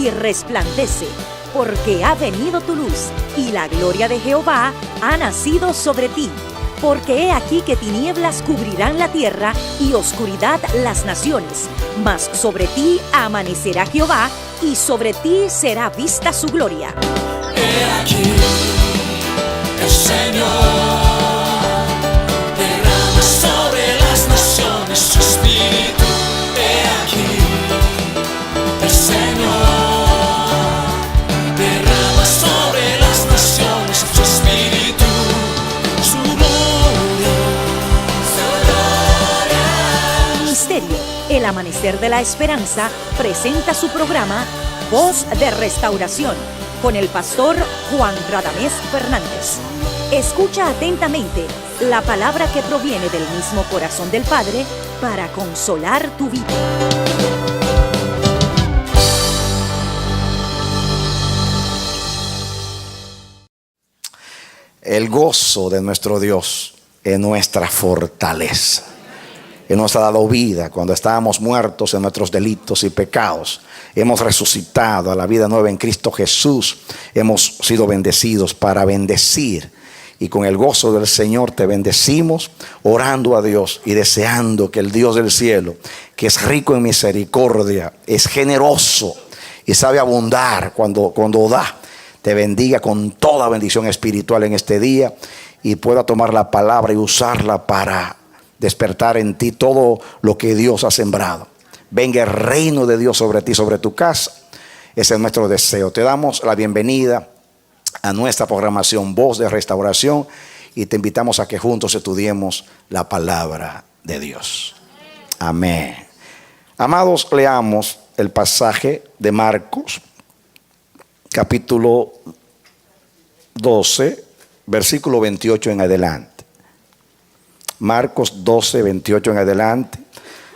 y resplandece, porque ha venido tu luz, y la gloria de Jehová ha nacido sobre ti. Porque he aquí que tinieblas cubrirán la tierra y oscuridad las naciones, mas sobre ti amanecerá Jehová, y sobre ti será vista su gloria. He aquí, el Señor derrama sobre las naciones su espíritu. He aquí, el Señor derrama sobre las naciones su espíritu, su gloria, su gloria. Ministerio El Amanecer de la Esperanza presenta su programa Voz de Restauración con el pastor Juan Radamés Fernández. Escucha atentamente la palabra que proviene del mismo corazón del Padre para consolar tu vida. El gozo de nuestro Dios es nuestra fortaleza. Él nos ha dado vida cuando estábamos muertos en nuestros delitos y pecados. Hemos resucitado a la vida nueva en Cristo Jesús. Hemos sido bendecidos para bendecir. Y con el gozo del Señor te bendecimos, orando a Dios y deseando que el Dios del cielo, que es rico en misericordia, es generoso y sabe abundar cuando da, te bendiga con toda bendición espiritual en este día y pueda tomar la palabra y usarla para despertar en ti todo lo que Dios ha sembrado. Venga el reino de Dios sobre ti, sobre tu casa. Ese es nuestro deseo. Te damos la bienvenida a nuestra programación Voz de Restauración y te invitamos a que juntos estudiemos la palabra de Dios. Amén. Amados, leamos el pasaje de Marcos, capítulo 12, versículo 28 en adelante. Marcos 12, 28 en adelante.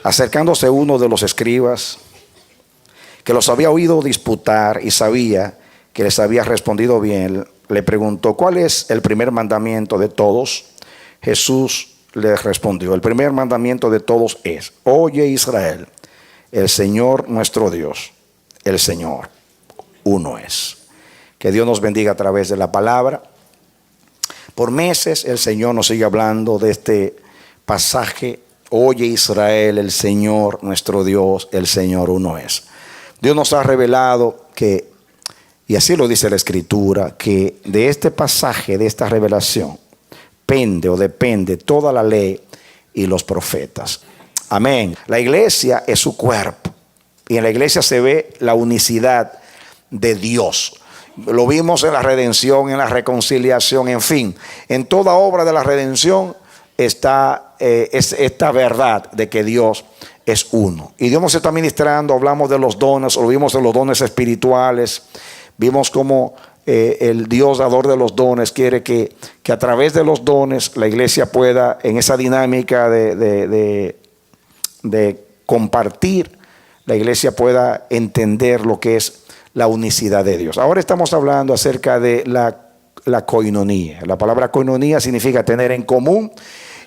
Acercándose uno de los escribas, que los había oído disputar y sabía que les había respondido bien, le preguntó: ¿cuál es el primer mandamiento de todos? Jesús les respondió: el primer mandamiento de todos es: oye Israel, el Señor nuestro Dios, el Señor uno es. Que Dios nos bendiga a través de la palabra. Por meses el Señor nos sigue hablando de este pasaje: oye Israel, el Señor nuestro Dios, el Señor uno es. Dios nos ha revelado que, y así lo dice la Escritura, que de este pasaje, de esta revelación, pende o depende toda la ley y los profetas. Amén. La iglesia es su cuerpo y en la iglesia se ve la unicidad de Dios. Lo vimos en la redención, en la reconciliación, en fin, en toda obra de la redención está esta verdad de que Dios es uno. Y Dios nos está ministrando, hablamos de los dones, lo vimos en los dones espirituales, vimos cómo el Dios dador de los dones quiere que a través de los dones la iglesia pueda, en esa dinámica de compartir, la iglesia pueda entender lo que es la unicidad de Dios. Ahora estamos hablando acerca de la coinonía. La palabra coinonía significa tener en común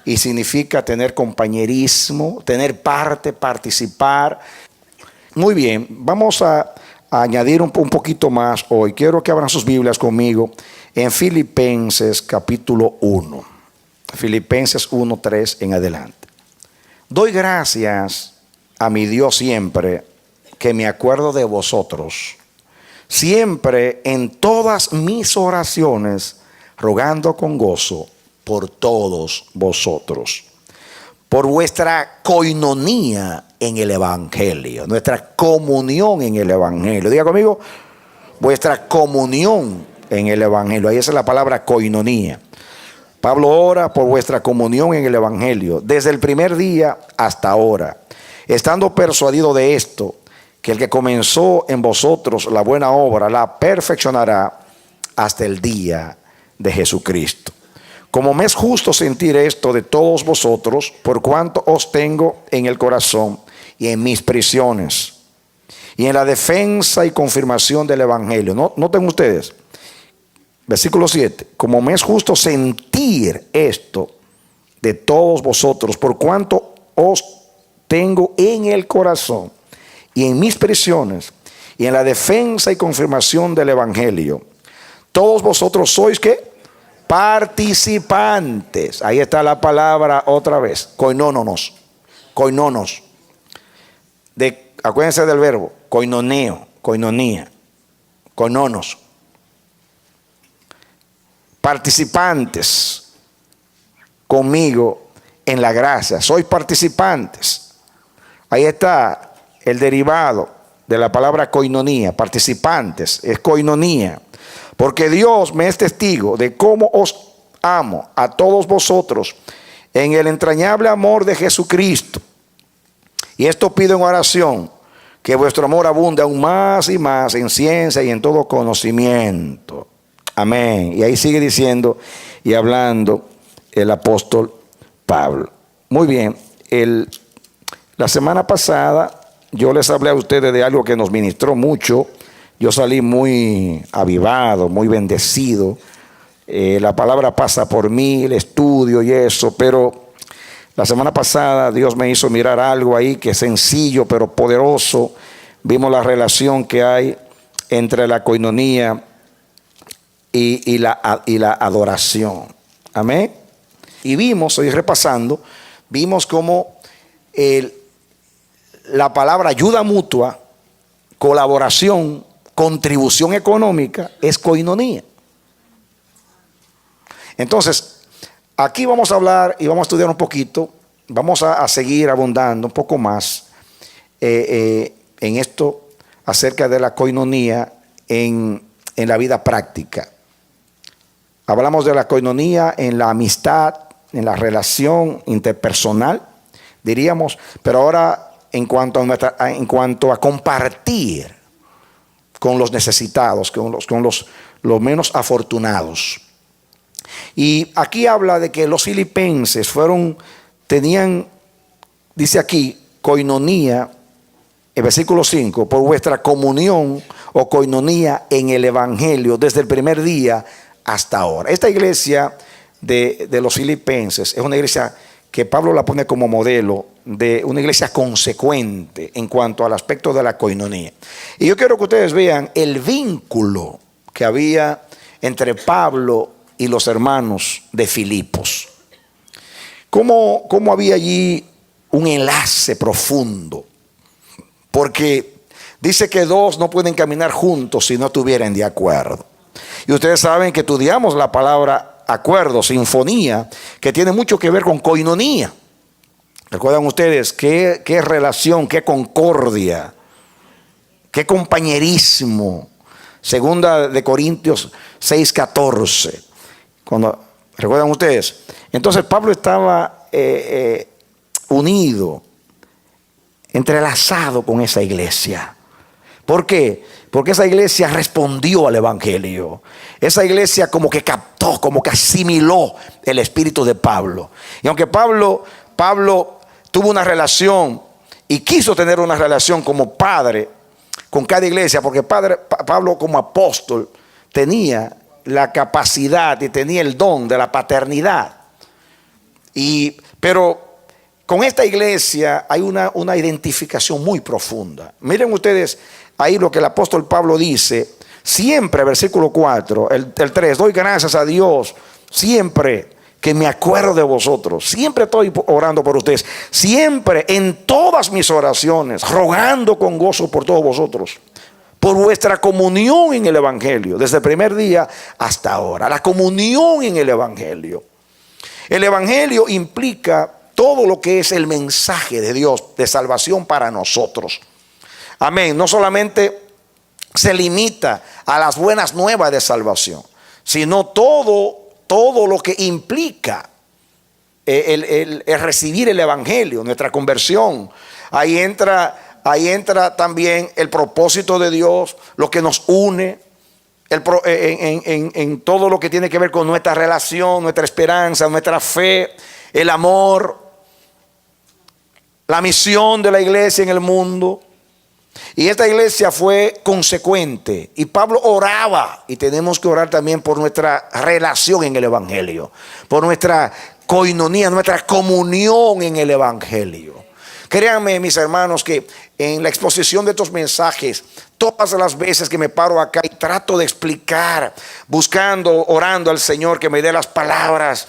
y significa tener compañerismo, tener parte, participar. Muy bien, vamos a añadir un poquito más hoy. Quiero que abran sus Biblias conmigo en Filipenses capítulo 1. Filipenses 1:3 en adelante. Doy gracias a mi Dios siempre que me acuerdo de vosotros, siempre en todas mis oraciones, rogando con gozo por todos vosotros, por vuestra coinonía en el Evangelio, nuestra comunión en el Evangelio. Diga conmigo, vuestra comunión en el Evangelio. Ahí es la palabra coinonía. Pablo ora por vuestra comunión en el Evangelio, desde el primer día hasta ahora, estando persuadido de esto, que el que comenzó en vosotros la buena obra la perfeccionará hasta el día de Jesucristo. Como me es justo sentir esto de todos vosotros, por cuanto os tengo en el corazón y en mis prisiones, y en la defensa y confirmación del Evangelio. Noten ustedes, versículo 7, como me es justo sentir esto de todos vosotros, por cuanto os tengo en el corazón y en mis prisiones, y en la defensa y confirmación del Evangelio. Todos vosotros sois ¿qué? Participantes. Ahí está la palabra otra vez. Koinonos. Koinonos. Acuérdense del verbo. Koinoneo. Koinonía. Koinonos. Participantes conmigo en la gracia. Sois participantes. Ahí está el derivado de la palabra koinonía. Participantes. Es koinonía. Porque Dios me es testigo de cómo os amo a todos vosotros en el entrañable amor de Jesucristo. Y esto pido en oración, que vuestro amor abunde aún más y más en ciencia y en todo conocimiento. Amén. Y ahí sigue diciendo y hablando el apóstol Pablo. Muy bien. La semana pasada yo les hablé a ustedes de algo que nos ministró mucho. Yo salí muy avivado, muy bendecido. La palabra pasa por mí, el estudio y eso, pero la semana pasada Dios me hizo mirar algo ahí que es sencillo pero poderoso. Vimos la relación que hay entre la koinonía y la adoración. Amén. Y vimos, estoy repasando, vimos cómo la palabra ayuda mutua, colaboración, contribución económica es koinonía. Entonces, aquí vamos a hablar y vamos a estudiar un poquito, vamos a seguir abundando un poco más en esto acerca de la koinonía en la vida práctica. Hablamos de la koinonía en la amistad, en la relación interpersonal, diríamos, pero ahora en cuanto a compartir con los necesitados, con los menos afortunados. Y aquí habla de que los filipenses tenían, dice aquí, koinonía, en versículo 5, por vuestra comunión o koinonía en el Evangelio desde el primer día hasta ahora. Esta iglesia de los filipenses es una iglesia que Pablo la pone como modelo de una iglesia consecuente en cuanto al aspecto de la koinonía. Y yo quiero que ustedes vean el vínculo que había entre Pablo y los hermanos de Filipos. Cómo había allí un enlace profundo. Porque dice que dos no pueden caminar juntos si no estuvieran de acuerdo. Y ustedes saben que estudiamos la palabra acuerdo, sinfonía, que tiene mucho que ver con koinonía. ¿Recuerdan ustedes qué relación, qué concordia, qué compañerismo? Segunda de Corintios 6:14. ¿Recuerdan ustedes? Entonces Pablo estaba unido, entrelazado con esa iglesia. ¿Por qué? Porque esa iglesia respondió al Evangelio. Esa iglesia como que captó, como que asimiló el espíritu de Pablo. Y aunque Pablo tuvo una relación y quiso tener una relación como padre con cada iglesia, porque Pablo como apóstol tenía la capacidad y tenía el don de la paternidad. Pero con esta iglesia hay una identificación muy profunda. Miren ustedes ahí lo que el apóstol Pablo dice. Siempre, versículo 4, el 3, doy gracias a Dios siempre que me acuerdo de vosotros. Siempre estoy orando por ustedes. Siempre en todas mis oraciones, rogando con gozo por todos vosotros, por vuestra comunión en el Evangelio, desde el primer día hasta ahora. La comunión en el Evangelio. El Evangelio implica todo lo que es el mensaje de Dios de salvación para nosotros. Amén. No solamente se limita a las buenas nuevas de salvación, sino todo lo que implica el recibir el Evangelio, nuestra conversión. Ahí entra también el propósito de Dios, lo que nos une en todo lo que tiene que ver con nuestra relación, nuestra esperanza, nuestra fe, el amor, la misión de la iglesia en el mundo. Y esta iglesia fue consecuente. Y Pablo oraba, y tenemos que orar también por nuestra relación en el Evangelio, por nuestra koinonía, nuestra comunión en el Evangelio. Créanme, mis hermanos, que en la exposición de estos mensajes, todas las veces que me paro acá y trato de explicar, buscando, orando al Señor que me dé las palabras,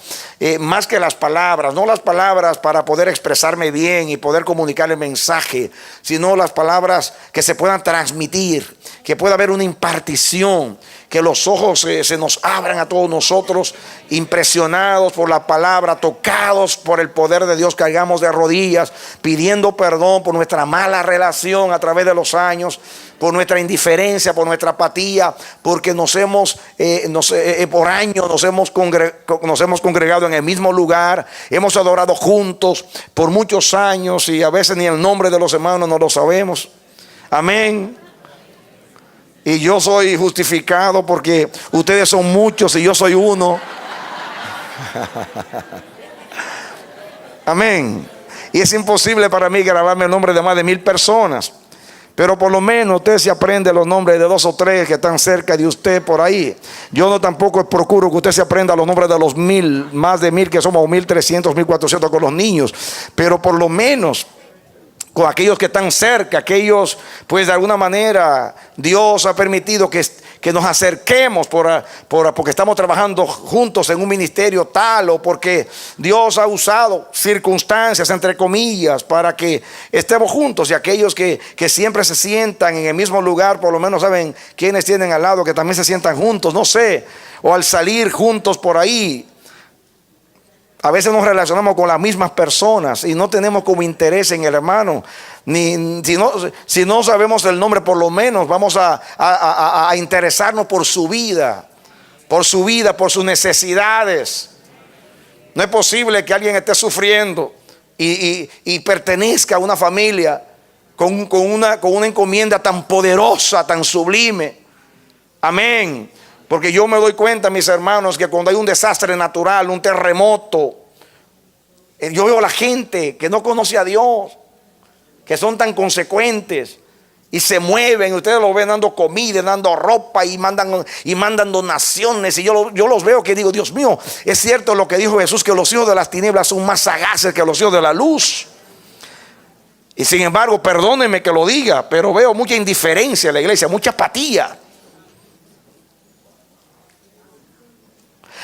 más que las palabras, no las palabras para poder expresarme bien y poder comunicar el mensaje, sino las palabras que se puedan transmitir, que pueda haber una impartición, que los ojos se nos abran a todos nosotros, impresionados por la palabra, tocados por el poder de Dios, caigamos de rodillas, pidiendo perdón por nuestra mala relación a través de los años, por nuestra indiferencia, por nuestra apatía, porque por años nos hemos congregado en el mismo lugar, hemos adorado juntos por muchos años y a veces ni el nombre de los hermanos no lo sabemos. Amén. Y yo soy justificado porque ustedes son muchos y yo soy uno. Amén. Y es imposible para mí grabarme el nombre de más de 1000 personas. Pero por lo menos usted se aprende los nombres de 2 o 3 que están cerca de usted por ahí. Yo no tampoco procuro que usted se aprenda los nombres de los 1000, más de 1000 que somos, 1300, 1400 con los niños. Pero por lo menos con aquellos que están cerca, aquellos, pues de alguna manera Dios ha permitido que nos acerquemos porque estamos trabajando juntos en un ministerio tal, o porque Dios ha usado circunstancias, entre comillas, para que estemos juntos. Y aquellos que siempre se sientan en el mismo lugar, por lo menos saben quiénes tienen al lado, que también se sientan juntos, no sé, o al salir juntos por ahí. A veces nos relacionamos con las mismas personas y no tenemos como interés en el hermano. Si no sabemos el nombre, por lo menos vamos a interesarnos por su vida, por sus necesidades. No es posible que alguien esté sufriendo y pertenezca a una familia con una encomienda tan poderosa, tan sublime. Amén. Porque yo me doy cuenta, mis hermanos, que cuando hay un desastre natural, un terremoto, yo veo a la gente que no conoce a Dios, que son tan consecuentes y se mueven. Ustedes lo ven dando comida, dando ropa y mandan donaciones. Y yo los veo que digo, Dios mío, es cierto lo que dijo Jesús, que los hijos de las tinieblas son más sagaces que los hijos de la luz. Y sin embargo, perdónenme que lo diga, pero veo mucha indiferencia en la iglesia, mucha apatía.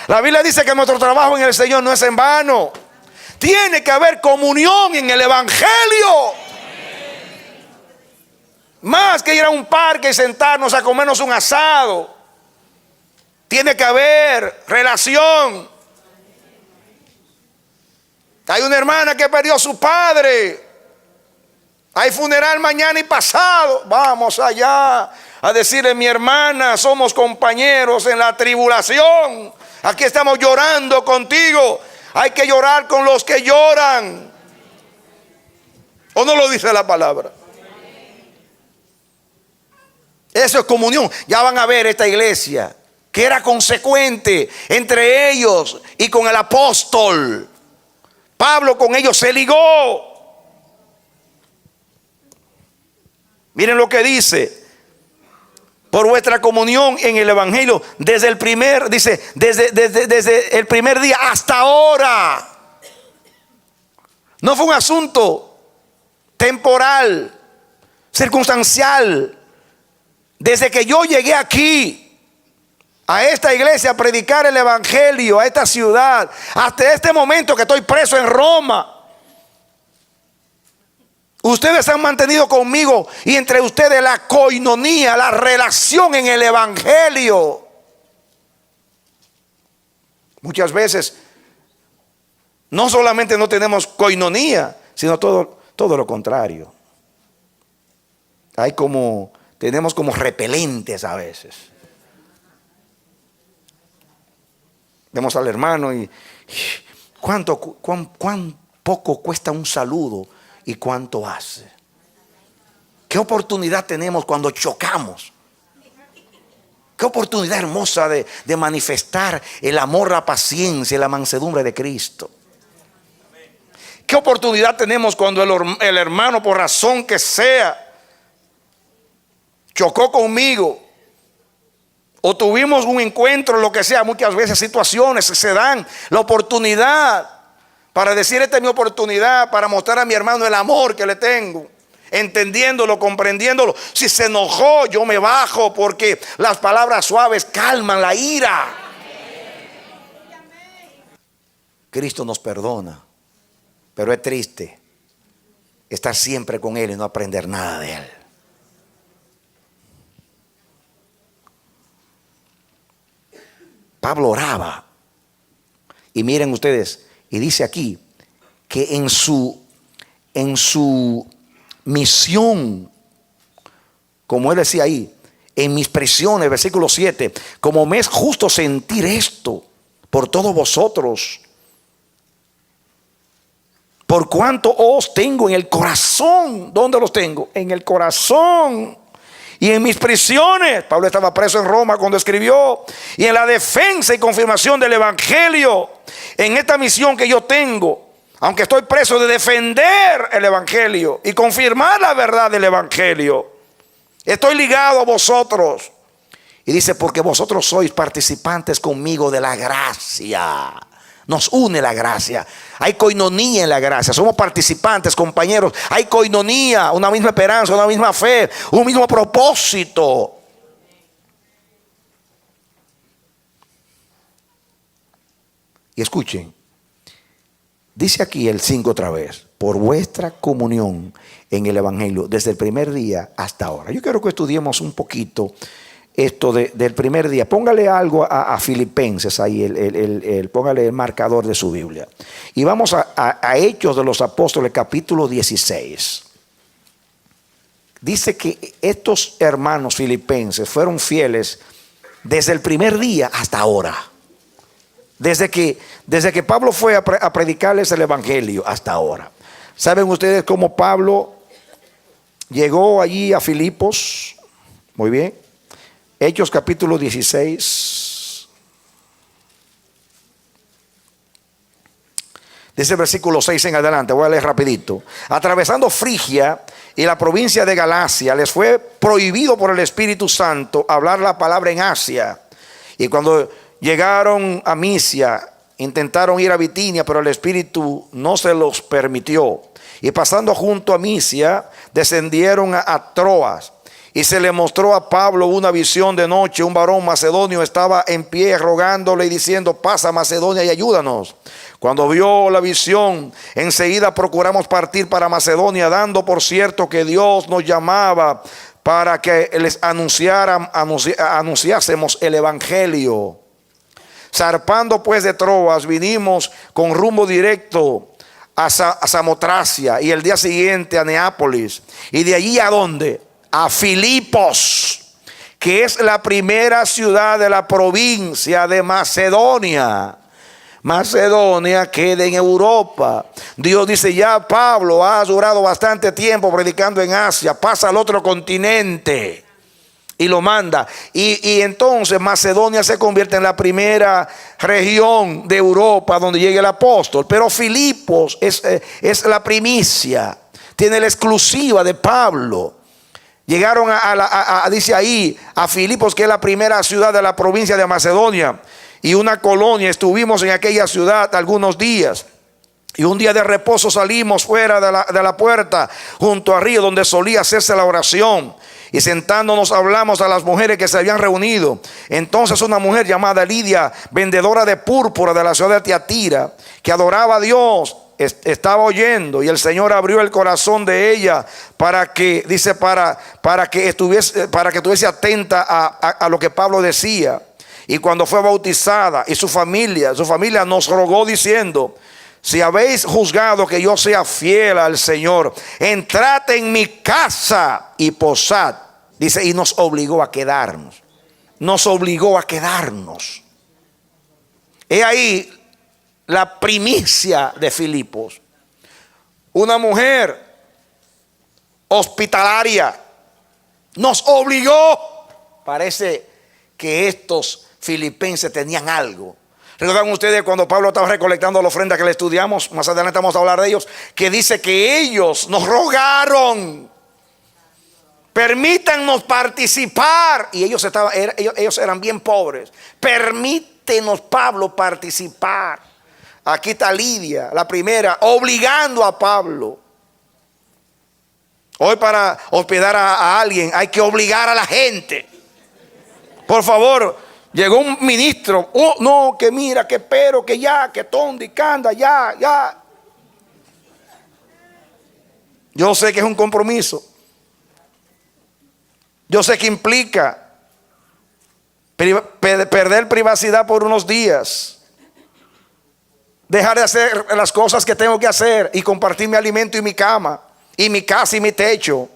La Biblia dice que nuestro trabajo en el Señor no es en vano. Tiene que haber comunión en el evangelio. Más que ir a un parque y sentarnos a comernos un asado. Tiene que haber relación. Hay una hermana que perdió a su padre. Hay funeral mañana y pasado. Vamos allá a decirle, mi hermana, somos compañeros en la tribulación. Aquí estamos llorando contigo. Hay que llorar con los que lloran. ¿O no lo dice la palabra? Eso es comunión. Ya van a ver esta iglesia que era consecuente entre ellos y con el apóstol. Pablo con ellos se ligó. Miren lo que dice. Por vuestra comunión en el evangelio desde el primer día hasta ahora. No fue un asunto temporal, circunstancial. Desde que yo llegué aquí a esta iglesia a predicar el evangelio, a esta ciudad, hasta este momento que estoy preso en Roma, ustedes han mantenido conmigo y entre ustedes la coinonía, la relación en el evangelio. Muchas veces no solamente no tenemos coinonía, sino todo lo contrario. Tenemos como repelentes a veces. Vemos al hermano y cuán poco cuesta un saludo. ¿Y cuánto hace? ¿Qué oportunidad tenemos cuando chocamos? Qué oportunidad hermosa de manifestar el amor, la paciencia y la mansedumbre de Cristo. Qué oportunidad tenemos cuando el hermano, por razón que sea, chocó conmigo o tuvimos un encuentro, lo que sea. Muchas veces situaciones se dan, la oportunidad para decir esta es mi oportunidad, para mostrar a mi hermano el amor que le tengo, entendiéndolo, comprendiéndolo. Si se enojó, yo me bajo, porque las palabras suaves calman la ira. Cristo nos perdona, pero es triste estar siempre con Él y no aprender nada de Él. Pablo oraba, y miren ustedes, y dice aquí que en su misión, como él decía ahí, en mis prisiones, versículo 7, como me es justo sentir esto por todos vosotros, por cuanto os tengo en el corazón. ¿Dónde los tengo? En el corazón. Y en mis prisiones. Pablo estaba preso en Roma cuando escribió. Y en la defensa y confirmación del evangelio. En esta misión que yo tengo, aunque estoy preso, de defender el evangelio y confirmar la verdad del evangelio, estoy ligado a vosotros. Y dice, porque vosotros sois participantes conmigo de la gracia. Nos une la gracia. Hay coinonía en la gracia. Somos participantes, compañeros. Hay coinonía, una misma esperanza, una misma fe, un mismo propósito. Y escuchen, dice aquí el 5 otra vez, por vuestra comunión en el evangelio desde el primer día hasta ahora. Yo quiero que estudiemos un poquito esto del primer día. Póngale algo a Filipenses ahí, póngale el marcador de su Biblia. Y vamos a Hechos de los Apóstoles, capítulo 16. Dice que estos hermanos filipenses fueron fieles desde el primer día hasta ahora. Desde que Pablo fue a predicarles el evangelio hasta ahora. ¿Saben ustedes cómo Pablo llegó allí a Filipos? Muy bien. Hechos capítulo 16. Dice el versículo 6 en adelante, voy a leer rapidito. Atravesando Frigia y la provincia de Galacia, les fue prohibido por el Espíritu Santo hablar la palabra en Asia. Y cuando llegaron a Misia, intentaron ir a Bitinia, pero el Espíritu no se los permitió. Y pasando junto a Misia, descendieron a Troas. Y se le mostró a Pablo una visión de noche. Un varón macedonio estaba en pie rogándole y diciendo, pasa a Macedonia y ayúdanos. Cuando vio la visión, enseguida procuramos partir para Macedonia, dando por cierto que Dios nos llamaba para que les anunciásemos el evangelio. Zarpando pues de Troas, vinimos con rumbo directo a Samotracia y el día siguiente a Neápolis. Y de allí ¿a dónde? A Filipos, que es la primera ciudad de la provincia de Macedonia. Macedonia queda en Europa. Dios dice, ya Pablo ha durado bastante tiempo predicando en Asia, pasa al otro continente y lo manda. Y entonces Macedonia se convierte en la primera región de Europa donde llega el apóstol. Pero Filipos es la primicia, tiene la exclusiva de Pablo. Llegaron dice ahí, a Filipos, que es la primera ciudad de la provincia de Macedonia, y una colonia. Estuvimos en aquella ciudad algunos días. Y un día de reposo salimos fuera de la puerta, junto al río donde solía hacerse la oración. Y sentándonos hablamos a las mujeres que se habían reunido. Entonces una mujer llamada Lidia, vendedora de púrpura de la ciudad de Tiatira, que adoraba a Dios, estaba oyendo, y el Señor abrió el corazón de ella para que estuviese atenta a lo que Pablo decía. Y cuando fue bautizada, y su familia nos rogó diciendo, si habéis juzgado que yo sea fiel al Señor, entrad en mi casa y posad. Dice, y nos obligó a quedarnos. He ahí la primicia de Filipos. Una mujer hospitalaria nos obligó. Parece que estos filipenses tenían algo. ¿Recuerdan ustedes cuando Pablo estaba recolectando la ofrenda que le estudiamos? Más adelante vamos a hablar de ellos. Que dice que ellos nos rogaron, permítanos participar. Y ellos eran bien pobres. Permítenos, Pablo, participar. Aquí está Lidia, la primera, obligando a Pablo. Hoy para hospedar a alguien hay que obligar a la gente. Por favor, llegó un ministro. Oh, no, que mira, que pero, que ya, que tondi, canda, ya. Yo sé que es un compromiso. Yo sé que implica perder privacidad por unos días. Dejar de hacer las cosas que tengo que hacer y compartir mi alimento y mi cama, y mi casa y mi techo.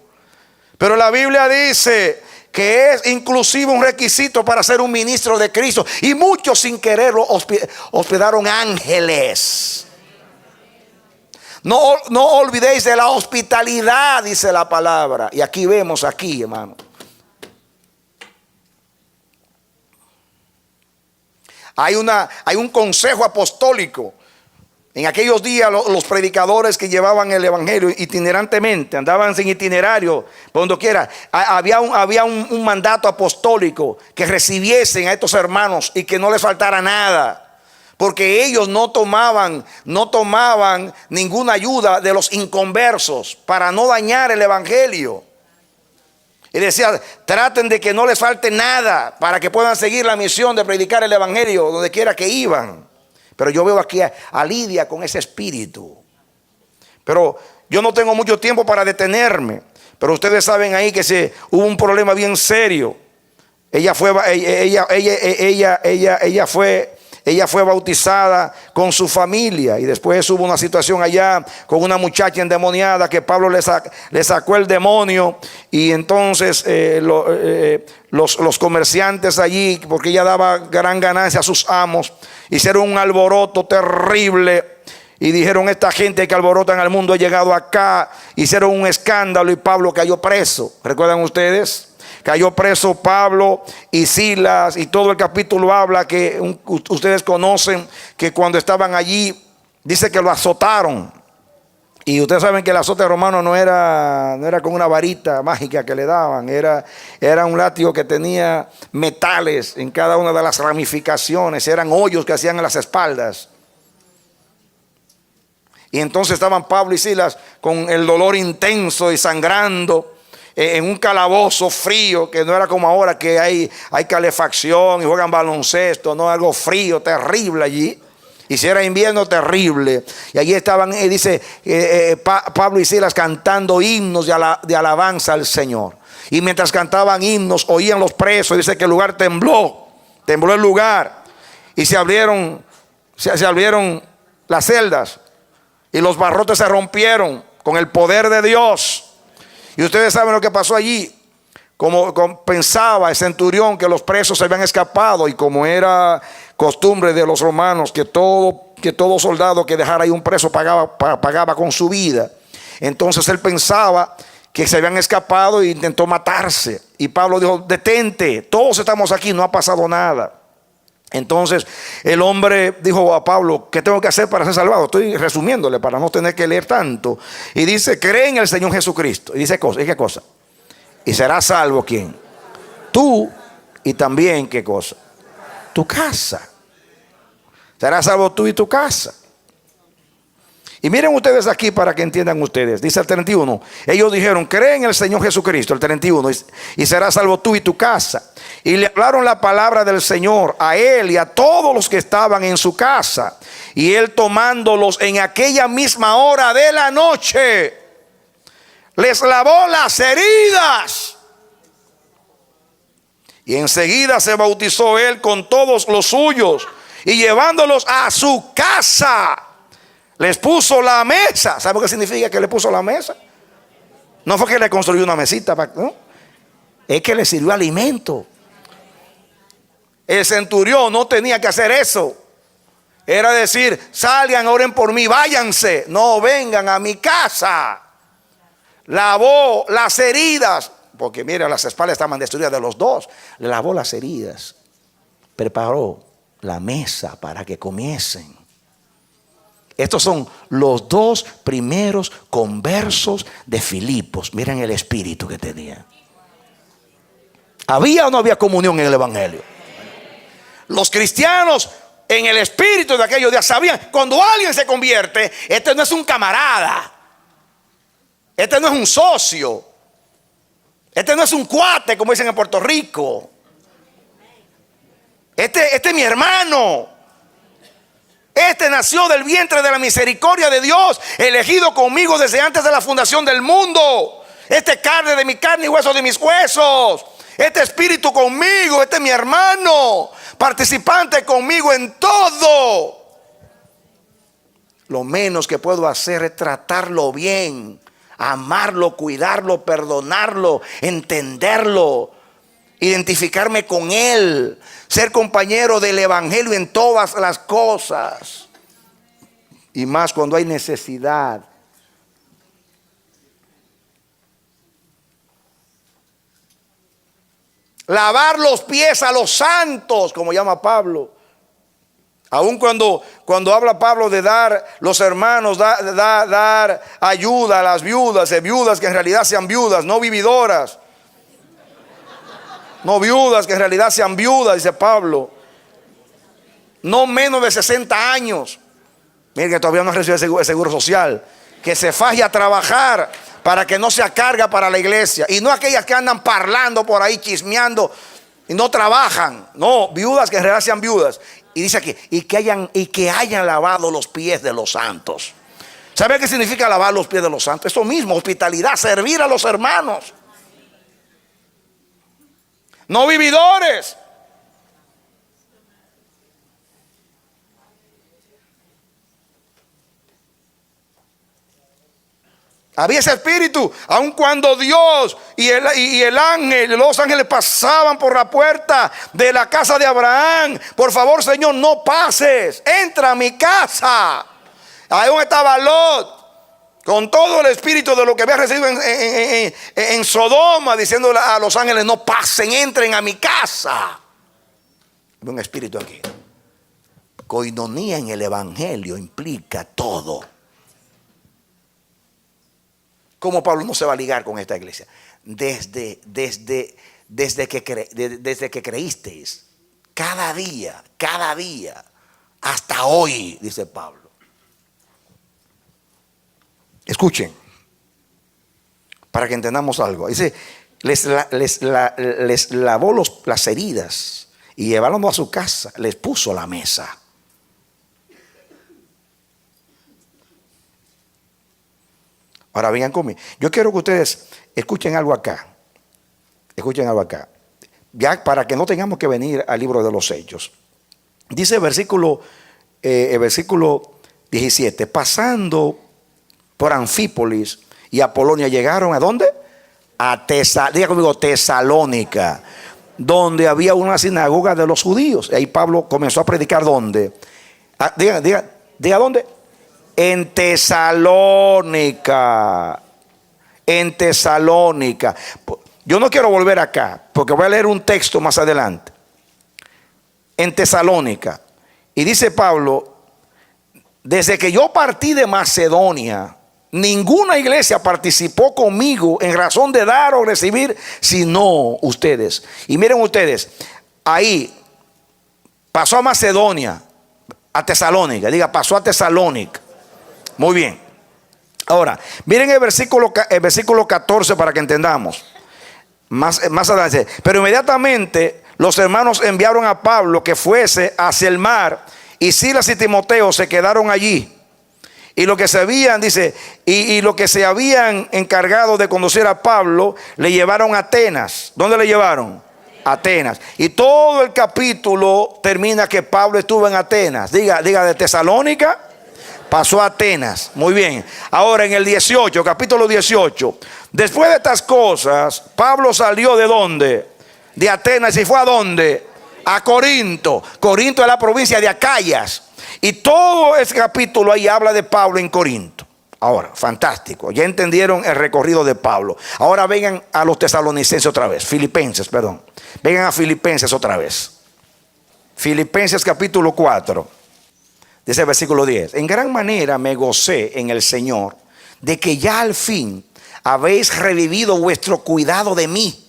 Pero la Biblia dice que es inclusive un requisito para ser un ministro de Cristo. Y muchos sin quererlo hospedaron ángeles. No olvidéis de la hospitalidad, dice la palabra. Y aquí vemos, hermano. Hay un consejo apostólico. En aquellos días los predicadores que llevaban el evangelio itinerantemente, andaban sin itinerario, por donde quiera, había un mandato apostólico, que recibiesen a estos hermanos y que no les faltara nada, porque ellos no tomaban ninguna ayuda de los inconversos para no dañar el evangelio. Y decía, traten de que no les falte nada para que puedan seguir la misión de predicar el evangelio donde quiera que iban. Pero yo veo aquí a Lidia con ese espíritu. Pero yo no tengo mucho tiempo para detenerme. Pero ustedes saben ahí que hubo un problema bien serio. Ella fue bautizada con su familia. Y después hubo una situación allá con una muchacha endemoniada que Pablo le sacó el demonio. Y entonces los comerciantes allí, porque ella daba gran ganancia a sus amos, hicieron un alboroto terrible. Y dijeron, esta gente que alborota en el mundo ha llegado acá. Hicieron un escándalo y Pablo cayó preso. ¿Recuerdan ustedes? Cayó preso Pablo y Silas, y todo el capítulo habla que ustedes conocen que cuando estaban allí, dice que lo azotaron. Y ustedes saben que el azote romano no era con una varita mágica que le daban, era un látigo que tenía metales en cada una de las ramificaciones, eran hoyos que hacían en las espaldas. Y entonces estaban Pablo y Silas con el dolor intenso y sangrando en un calabozo frío, que no era como ahora que hay calefacción y juegan baloncesto, no, algo frío, terrible allí. Y si era invierno, terrible. Y allí estaban, dice Pablo y Silas cantando himnos de alabanza al Señor. Y mientras cantaban himnos, oían los presos. Dice que el lugar tembló el lugar. Y se abrieron las celdas. Y los barrotes se rompieron con el poder de Dios. Y ustedes saben lo que pasó allí. Como pensaba el centurión que los presos se habían escapado, y como era costumbre de los romanos que todo soldado que dejara ahí un preso pagaba con su vida, entonces él pensaba que se habían escapado e intentó matarse. Y Pablo dijo, detente, todos estamos aquí, no ha pasado nada. Entonces el hombre dijo a Pablo, ¿qué tengo que hacer para ser salvado? Estoy resumiéndole para no tener que leer tanto. Y dice, cree en el Señor Jesucristo. Y dice ¿qué cosa? Y será salvo ¿quién? Tú, y también ¿qué cosa? Tu casa. Será salvo tú y tu casa. Y miren ustedes aquí para que entiendan ustedes. Dice el 31. Ellos dijeron, cree en el Señor Jesucristo, el 31. Y será salvo tú y tu casa. Y le hablaron la palabra del Señor a él y a todos los que estaban en su casa. Y él, tomándolos en aquella misma hora de la noche, les lavó las heridas. Y enseguida se bautizó él con todos los suyos. Y llevándolos a su casa, les puso la mesa. ¿Sabe qué significa que le puso la mesa? No fue que le construyó una mesita, ¿no? Es que le sirvió alimento. El centurión no tenía que hacer eso. Era decir, salgan, oren por mí, váyanse. No, vengan a mi casa. Lavó las heridas, porque mira, las espaldas estaban destruidas de los dos. Le lavó las heridas. Preparó la mesa para que comiesen. Estos son los dos primeros conversos de Filipos. Miren el espíritu que tenía. ¿Había o no había comunión en el evangelio? Los cristianos en el espíritu de aquellos días sabían, cuando alguien se convierte, este no es un camarada, este no es un socio, este no es un cuate, como dicen en Puerto Rico. Este es mi hermano. Este nació del vientre de la misericordia de Dios, elegido conmigo desde antes de la fundación del mundo. Este carne de mi carne y hueso de mis huesos. Este espíritu conmigo, este es mi hermano, participante conmigo en todo. Lo menos que puedo hacer es tratarlo bien, amarlo, cuidarlo, perdonarlo, entenderlo, identificarme con él, ser compañero del evangelio en todas las cosas, y más cuando hay necesidad. Lavar los pies a los santos, como llama Pablo. Aun cuando habla Pablo de dar los hermanos, dar ayuda a las viudas, viudas que en realidad sean viudas, no vividoras. No viudas que en realidad sean viudas, dice Pablo. No menos de 60 años. Miren que todavía no recibe el seguro social. Que se faje a trabajar para que no sea carga para la iglesia. Y no aquellas que andan parlando por ahí, chismeando y no trabajan. No, viudas que en realidad sean viudas. Y dice aquí, y que hayan lavado los pies de los santos. ¿Sabe qué significa lavar los pies de los santos? Eso mismo, hospitalidad, servir a los hermanos. No vividores. Había ese espíritu, aun cuando Dios y el ángel, los ángeles pasaban por la puerta de la casa de Abraham. Por favor, Señor, no pases, entra a mi casa. Ahí donde estaba Lot, con todo el espíritu de lo que había recibido en Sodoma, diciéndole a los ángeles, no pasen, entren a mi casa. Hay un espíritu aquí. Coinonía en el evangelio implica todo. ¿Cómo Pablo no se va a ligar con esta iglesia? Desde que creísteis, cada día, hasta hoy, dice Pablo. Escuchen, para que entendamos algo. Dice, les lavó las heridas y llevaron a su casa, les puso la mesa. Ahora vengan conmigo. Yo quiero que ustedes escuchen algo acá. Escuchen algo acá. Ya para que no tengamos que venir al libro de los Hechos. Dice el versículo 17. Pasando por Anfípolis y Apolonia, llegaron ¿a dónde? Diga conmigo, Tesalónica, donde había una sinagoga de los judíos. Y ahí Pablo comenzó a predicar ¿dónde? Diga ¿dónde? En Tesalónica. En Tesalónica. Yo no quiero volver acá, porque voy a leer un texto más adelante. En Tesalónica. Y dice Pablo, desde que yo partí de Macedonia, ninguna iglesia participó conmigo en razón de dar o recibir, sino ustedes. Y miren ustedes, ahí pasó a Macedonia, a Tesalónica. Diga, pasó a Tesalónica. Muy bien. Ahora, miren el versículo 14 para que entendamos. Más adelante. Pero inmediatamente los hermanos enviaron a Pablo que fuese hacia el mar, y Silas y Timoteo se quedaron allí. Y lo que se habían, dice, y lo que se habían encargado de conducir a Pablo, le llevaron a Atenas. ¿Dónde le llevaron? Atenas. Y todo el capítulo termina que Pablo estuvo en Atenas. Diga de Tesalónica pasó a Atenas. Muy bien. Ahora en el 18, capítulo 18. Después de estas cosas, Pablo salió ¿de dónde? De Atenas. ¿Y fue a dónde? A Corinto. Corinto es la provincia de Acayas. Y todo ese capítulo ahí habla de Pablo en Corinto. Ahora, fantástico. Ya entendieron el recorrido de Pablo. Ahora vengan a los tesalonicenses otra vez. Filipenses, perdón. Vengan a Filipenses otra vez. Filipenses capítulo 4. Dice el versículo 10. En gran manera me gocé en el Señor de que ya al fin habéis revivido vuestro cuidado de mí.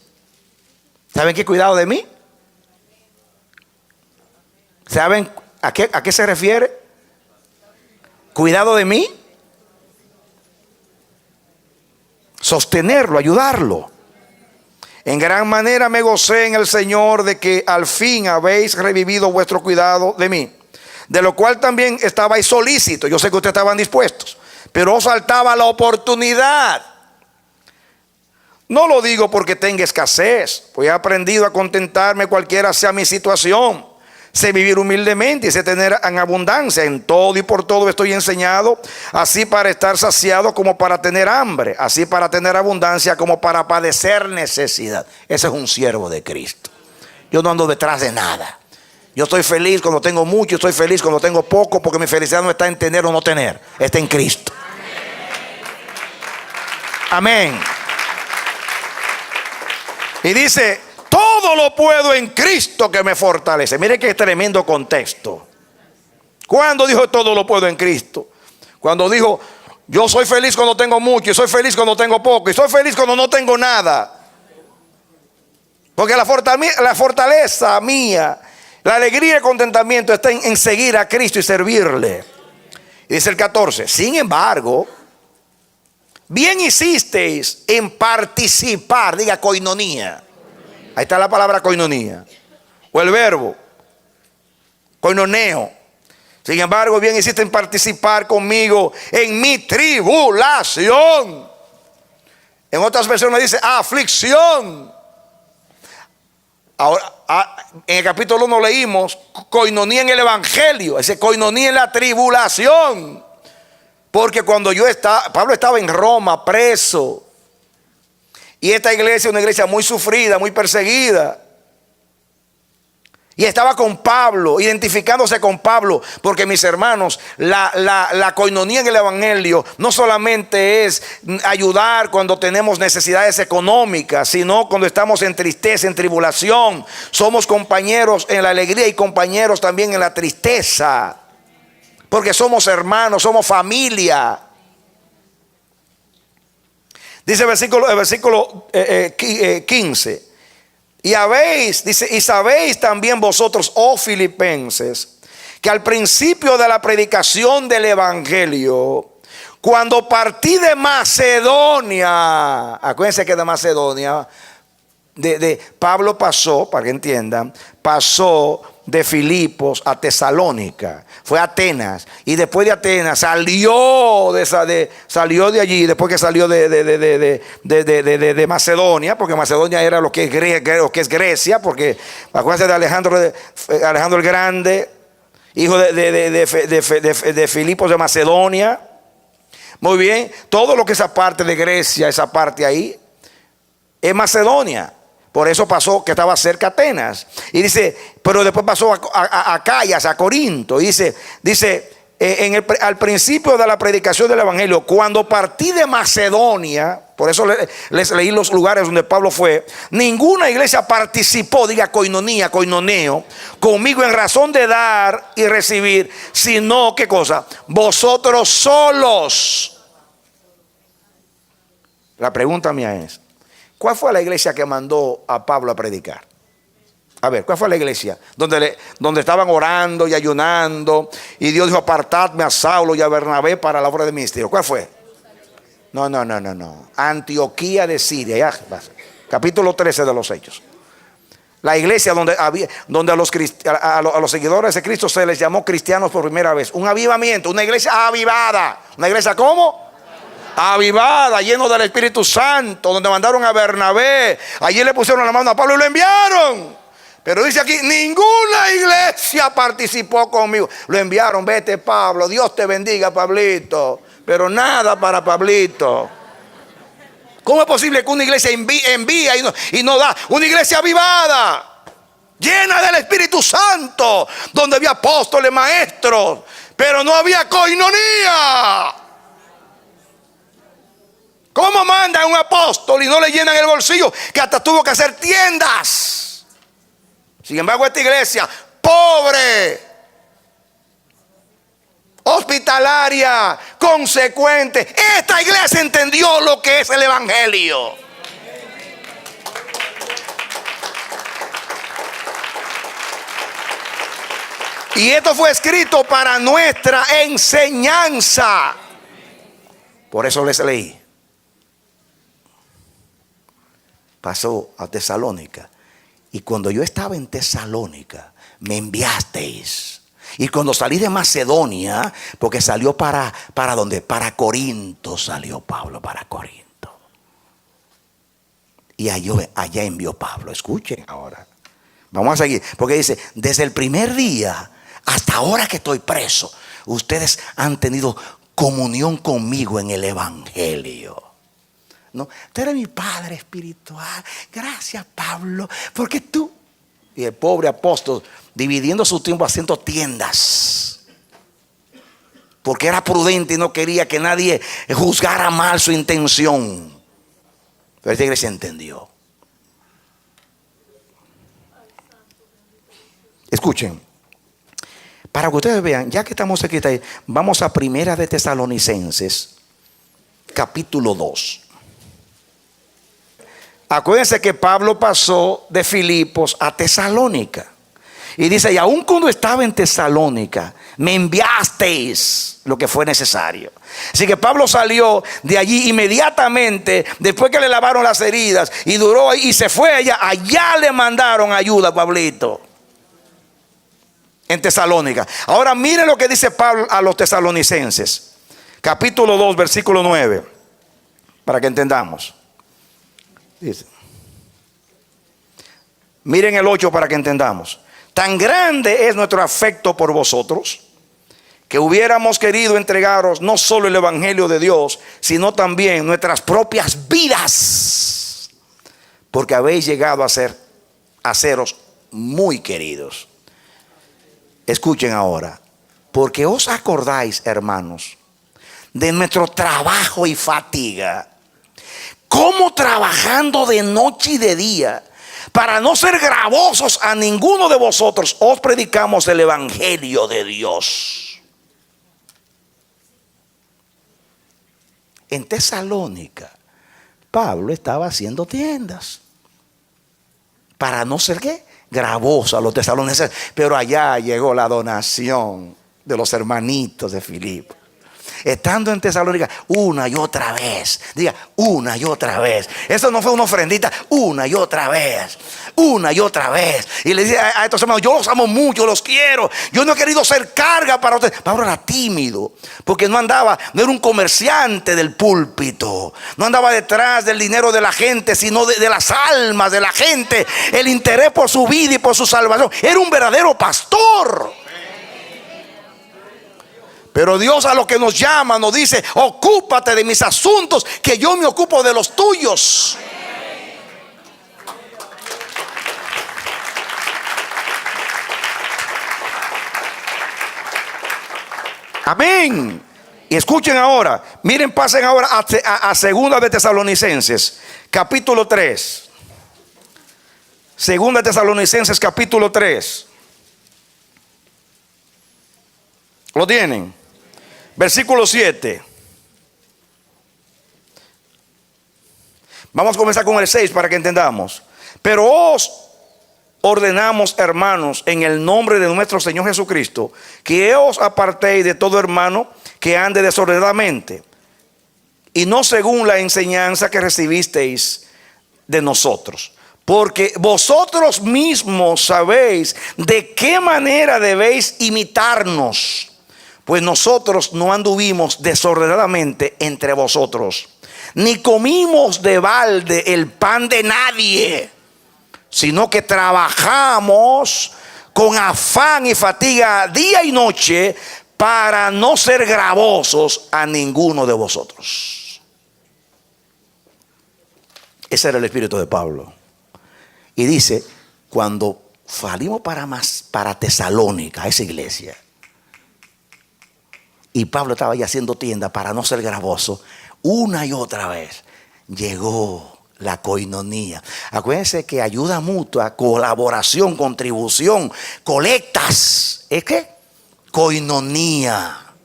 ¿Saben qué cuidado de mí? ¿Saben ¿A qué se refiere? Cuidado de mí. Sostenerlo, ayudarlo. En gran manera me gocé en el Señor de que al fin habéis revivido vuestro cuidado de mí, de lo cual también estabais solícitos. Yo sé que ustedes estaban dispuestos, pero os faltaba la oportunidad. No lo digo porque tenga escasez, pues he aprendido a contentarme cualquiera sea mi situación. Sé vivir humildemente y sé tener en abundancia. En todo y por todo estoy enseñado, así para estar saciado como para tener hambre, así para tener abundancia como para padecer necesidad. Ese es un siervo de Cristo. Yo no ando detrás de nada. Yo estoy feliz cuando tengo mucho, estoy feliz cuando tengo poco, porque mi felicidad no está en tener o no tener, está en Cristo. Amén. Y dice, todo lo puedo en Cristo que me fortalece. Mire qué tremendo contexto. ¿Cuándo dijo todo lo puedo en Cristo? Cuando dijo, yo soy feliz cuando tengo mucho, y soy feliz cuando tengo poco, y soy feliz cuando no tengo nada. Porque la fortaleza mía, la alegría y el contentamiento está en seguir a Cristo y servirle. Y dice el 14, sin embargo, bien hicisteis en participar, diga koinonía. Ahí está la palabra koinonía. O el verbo, koinoneo. Sin embargo, bien hiciste en participar conmigo en mi tribulación. En otras versiones dice aflicción. Ahora, en el capítulo 1 leímos koinonía en el evangelio. Ese koinonía en la tribulación. Porque cuando Pablo estaba en Roma preso. Y esta iglesia es una iglesia muy sufrida, muy perseguida. Y estaba con Pablo, identificándose con Pablo. Porque mis hermanos, la koinonía en el evangelio no solamente es ayudar cuando tenemos necesidades económicas, sino cuando estamos en tristeza, en tribulación. Somos compañeros en la alegría y compañeros también en la tristeza. Porque somos hermanos, somos familia. Dice el versículo 15. Y sabéis también vosotros, oh filipenses, que al principio de la predicación del evangelio, cuando partí de Macedonia, acuérdense que de Macedonia, Pablo pasó, para que entiendan, pasó de Filipos a Tesalónica, fue a Atenas, y después de Atenas salió de allí, después que salió de Macedonia, porque Macedonia era lo que es Grecia, porque acuérdense de Alejandro el Grande, hijo de Filipos de Macedonia. Muy bien, todo lo que es esa parte de Grecia, esa parte ahí, es Macedonia. Por eso pasó que estaba cerca de Atenas. Y dice, pero después pasó a Callas, a Corinto. Y dice al principio de la predicación del evangelio, cuando partí de Macedonia, por eso les leí los lugares donde Pablo fue, ninguna iglesia participó, diga koinonía, koinoneo, conmigo en razón de dar y recibir, sino, ¿qué cosa? Vosotros solos. La pregunta mía es, ¿cuál fue la iglesia que mandó a Pablo a predicar? A ver, ¿cuál fue la iglesia? Donde estaban orando y ayunando. Y Dios dijo, apartadme a Saulo y a Bernabé para la obra de ministerio. ¿Cuál fue? No. Antioquía de Siria. Ya, capítulo 13 de los Hechos. La iglesia donde a los seguidores de Cristo se les llamó cristianos por primera vez. Un avivamiento, una iglesia avivada. ¿Una iglesia cómo? Avivada, lleno del Espíritu Santo, donde mandaron a Bernabé. Allí le pusieron la mano a Pablo y lo enviaron. Pero dice aquí, ninguna iglesia participó conmigo. Lo enviaron, vete Pablo, Dios te bendiga Pablito. Pero nada para Pablito. ¿Cómo es posible que una iglesia envía y no da? Una iglesia avivada, llena del Espíritu Santo, donde había apóstoles, maestros, pero no había koinonía. ¿Cómo manda a un apóstol y no le llenan el bolsillo? Que hasta tuvo que hacer tiendas. Sin embargo, esta iglesia, pobre, hospitalaria, consecuente, esta iglesia entendió lo que es el evangelio. Y esto fue escrito para nuestra enseñanza. Por eso les leí. Pasó a Tesalónica. Y cuando yo estaba en Tesalónica, me enviasteis. Y cuando salí de Macedonia, porque salió ¿para dónde? Para Corinto salió Pablo, para Corinto. Y allá envió Pablo. Escuchen ahora. Vamos a seguir. Porque dice, desde el primer día hasta ahora que estoy preso, ustedes han tenido comunión conmigo en el evangelio. ¿No? Tú eres mi padre espiritual. Gracias, Pablo, porque tú. Y el pobre apóstol dividiendo su tiempo haciendo tiendas, porque era prudente y no quería que nadie juzgara mal su intención. Pero esta iglesia entendió. Escuchen, para que ustedes vean, ya que estamos aquí, vamos a Primera de Tesalonicenses, capítulo 2. Acuérdense que Pablo pasó de Filipos a Tesalónica. Y dice, y aun cuando estaba en Tesalónica, me enviasteis lo que fue necesario. Así que Pablo salió de allí inmediatamente, después que le lavaron las heridas, y duró ahí, y se fue allá. Allá le mandaron ayuda a Pablito, en Tesalónica. Ahora miren lo que dice Pablo a los tesalonicenses. Capítulo 2, versículo 9. Para que entendamos. Dice. Miren el 8 para que entendamos. Tan grande es nuestro afecto por vosotros, que hubiéramos querido entregaros no solo el evangelio de Dios, sino también nuestras propias vidas, porque habéis llegado a seros muy queridos. Escuchen ahora, porque os acordáis, hermanos, de nuestro trabajo y fatiga, como trabajando de noche y de día, para no ser gravosos a ninguno de vosotros, os predicamos el evangelio de Dios. En Tesalónica, Pablo estaba haciendo tiendas para no ser ¿qué? Gravoso a los tesalonicenses. Pero allá llegó la donación de los hermanitos de Filipo. Estando en Tesalónica, una y otra vez. Diga, una y otra vez. Eso no fue una ofrendita, una y otra vez. Una y otra vez. Y le dice a estos hermanos, yo los amo mucho, los quiero. Yo no he querido ser carga para ustedes. Pablo era tímido, porque no era un comerciante del púlpito. No andaba detrás del dinero de la gente, sino de las almas de la gente. El interés por su vida y por su salvación. Era un verdadero pastor. Pero Dios a lo que nos llama nos dice, ocúpate de mis asuntos, que yo me ocupo de los tuyos. Amén. Y escuchen ahora, miren, pasen ahora a Segunda de Tesalonicenses, capítulo 3. Segunda de Tesalonicenses, capítulo 3. ¿Lo tienen? Versículo 7. Vamos a comenzar con el 6 para que entendamos. Pero os ordenamos, hermanos, en el nombre de nuestro Señor Jesucristo, que os apartéis de todo hermano que ande desordenadamente, y no según la enseñanza que recibisteis de nosotros. Porque vosotros mismos sabéis de qué manera debéis imitarnos. Pues nosotros no anduvimos desordenadamente entre vosotros, ni comimos de balde el pan de nadie, sino que trabajamos con afán y fatiga día y noche para no ser gravosos a ninguno de vosotros. Ese era el espíritu de Pablo. Y dice, cuando salimos para Tesalónica, esa iglesia, y Pablo estaba ahí haciendo tienda para no ser gravoso, una y otra vez llegó la coinonía. Acuérdense que ayuda mutua, colaboración, contribución, colectas, ¿es qué? Coinonía.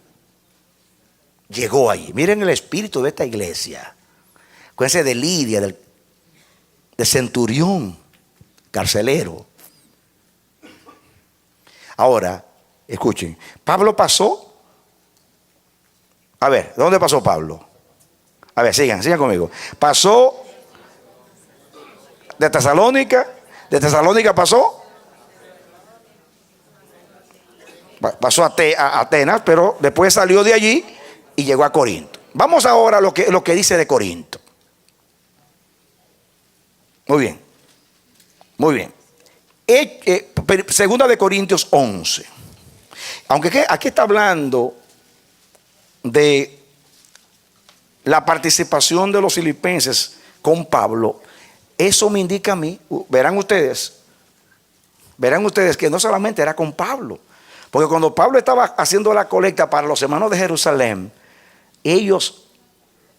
Llegó ahí. Miren el espíritu de esta iglesia. Acuérdense de Lidia, de centurión, carcelero. Ahora, Escuchen, Pablo pasó. A ver, ¿dónde pasó Pablo? A ver, sigan conmigo. Pasó de Tesalónica pasó a Atenas, pero después salió de allí y llegó a Corinto. Vamos ahora a lo que dice de Corinto. Muy bien, muy bien. Segunda de Corintios 11. Aunque aquí está hablando de la participación de los filipenses con Pablo, eso me indica a mí, verán ustedes que no solamente era con Pablo, porque cuando Pablo estaba haciendo la colecta para los hermanos de Jerusalén, ellos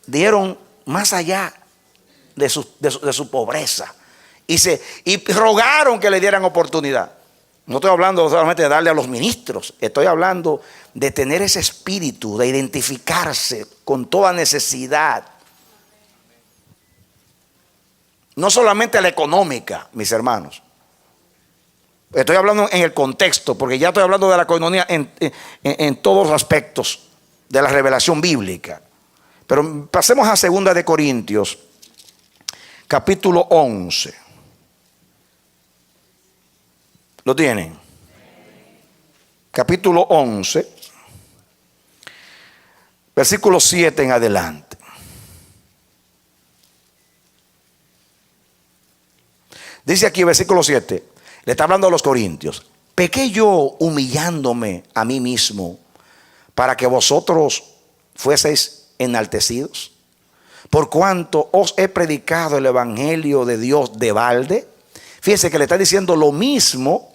dieron más allá de su pobreza y rogaron que le dieran oportunidad. No estoy hablando solamente de darle a los ministros, estoy hablando de tener ese espíritu, de identificarse con toda necesidad. No solamente la económica, mis hermanos. Estoy hablando en el contexto, porque ya estoy hablando de la coinonía en todos los aspectos de la revelación bíblica. Pero pasemos a 2 de Corintios, capítulo 11. ¿Lo tienen? Capítulo 11, versículo 7 en adelante. Dice aquí, versículo 7, le está hablando a los corintios: ¿pequé yo humillándome a mí mismo para que vosotros fueseis enaltecidos? Por cuanto os he predicado el evangelio de Dios de balde. Fíjense que le está diciendo lo mismo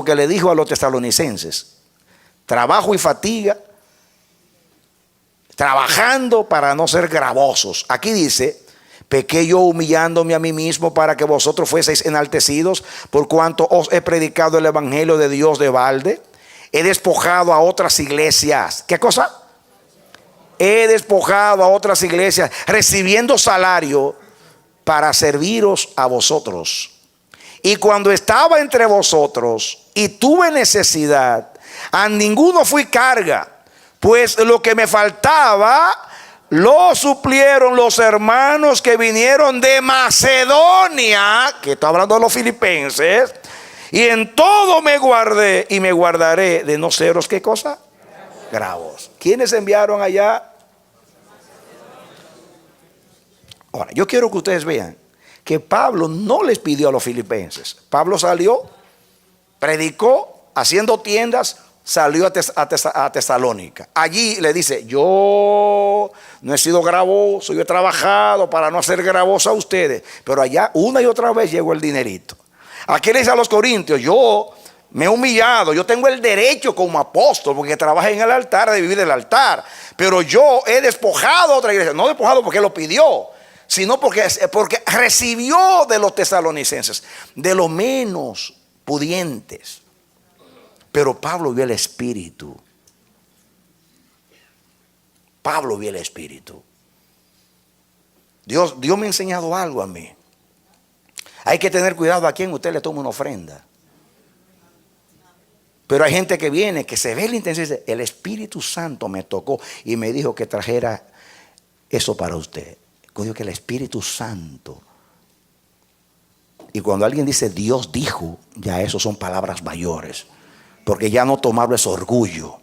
que le dijo a los tesalonicenses: trabajo y fatiga, trabajando para no ser gravosos. Aquí dice: pequé yo humillándome a mí mismo para que vosotros fueseis enaltecidos, por cuanto os he predicado el evangelio de Dios de balde. He despojado a otras iglesias. ¿Qué cosa? He despojado a otras iglesias, recibiendo salario para serviros a vosotros. Y cuando estaba entre vosotros y tuve necesidad, a ninguno fui carga, pues lo que me faltaba lo suplieron los hermanos que vinieron de Macedonia, que está hablando de los filipenses, y en todo me guardé y me guardaré de no seros, ¿qué cosa? Gravos. ¿Quiénes enviaron allá? Ahora, yo quiero que ustedes vean que Pablo no les pidió a los filipenses. Pablo salió, predicó, haciendo tiendas, salió a Tesalónica. Allí le dice: yo no he sido gravoso, yo he trabajado para no hacer gravoso a ustedes. Pero allá una y otra vez llegó el dinerito. Aquí le dice a los corintios: yo me he humillado, yo tengo el derecho como apóstol, porque trabajé en el altar, de vivir del altar. Pero yo he despojado a otra iglesia. No despojado porque lo pidió, sino porque recibió de los tesalonicenses, de los menos pudientes. Pero Pablo vio el Espíritu. Pablo vio el Espíritu. Dios me ha enseñado algo a mí. Hay que tener cuidado a quien usted le tome una ofrenda. Pero hay gente que viene, que se ve la intención y dice: el Espíritu Santo me tocó y me dijo que trajera eso para usted. Digo que el Espíritu Santo. Y cuando alguien dice Dios dijo, ya eso son palabras mayores, porque ya no tomarlo es orgullo.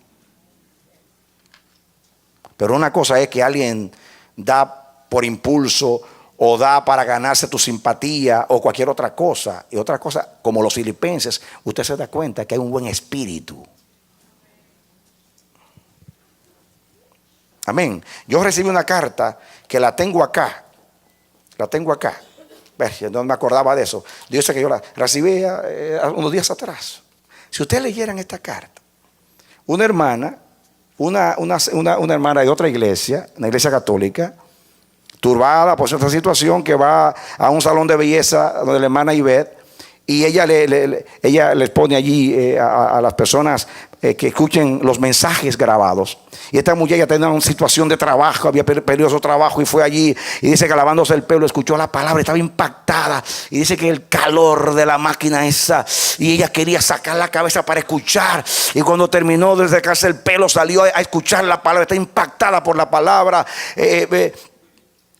Pero una cosa es que alguien da por impulso o da para ganarse tu simpatía o cualquier otra cosa. Y otra cosa, como los filipenses, usted se da cuenta que hay un buen espíritu. Amén. Yo recibí una carta que la tengo acá. No me acordaba de eso. Dios dice que yo la recibí unos días atrás. Si ustedes leyeran esta carta, una hermana de otra iglesia, una iglesia católica, turbada por esta situación, que va a un salón de belleza donde la hermana Ivette, Y ella les pone allí a las personas que escuchen los mensajes grabados. Y esta muchacha tenía una situación de trabajo, había perdido su trabajo y fue allí. Y dice que lavándose el pelo escuchó la palabra, estaba impactada. Y dice que el calor de la máquina esa, y ella quería sacar la cabeza para escuchar. Y cuando terminó de sacarse el pelo, salió a escuchar la palabra, está impactada por la palabra.